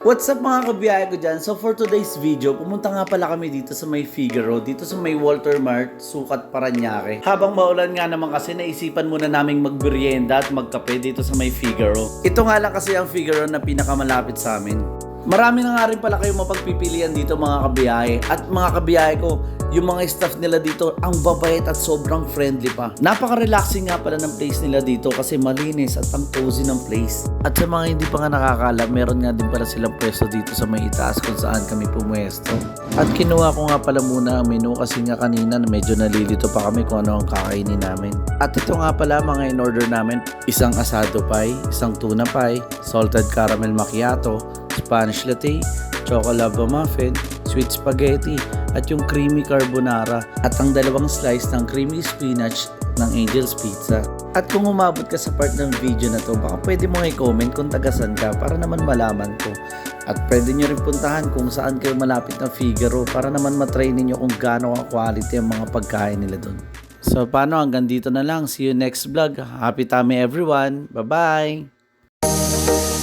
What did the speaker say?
What's up mga kabiyahe ko dyan? So for today's video, pumunta nga pala kami dito sa may Figaro, dito sa may Walter Mart, Sukat, Parañaque. Habang maulan nga naman kasi, naisipan muna naming magmerienda at magkape dito sa may Figaro. Ito nga lang kasi ang Figaro na pinakamalapit sa amin. Marami na nga rin pala kayong mapagpipilian dito mga kabiyahe. At mga kabiyahe ko, yung mga staff nila dito, ang babait at sobrang friendly pa. Napaka-relaxing nga pala ng place nila dito kasi malinis at ang cozy ng place. At sa mga hindi pa nga nakakaalam, meron nga din pala silang pwesto dito sa may itaas kung saan kami pumwesto. At kinuha ko nga pala muna ang menu kasi nga kanina medyo nalilito pa kami kung ano ang kakainin namin. At ito nga pala mga in-order namin, isang asado pie, isang tuna pie, salted caramel macchiato, Spanish latte, chocolate muffin, sweet spaghetti, at yung creamy carbonara at ang dalawang slice ng creamy spinach ng Angel's Pizza. At kung umabot ka sa part ng video na to, baka pwede mo i-comment kung tagasan ka para naman malaman ko. At pwede nyo rin puntahan kung saan kayo malapit na Figaro para naman matry ninyo kung gaano ang quality ang mga pagkain nila dun. So paano, hanggang dito na lang. See you next vlog. Happy tummy everyone. Bye-bye!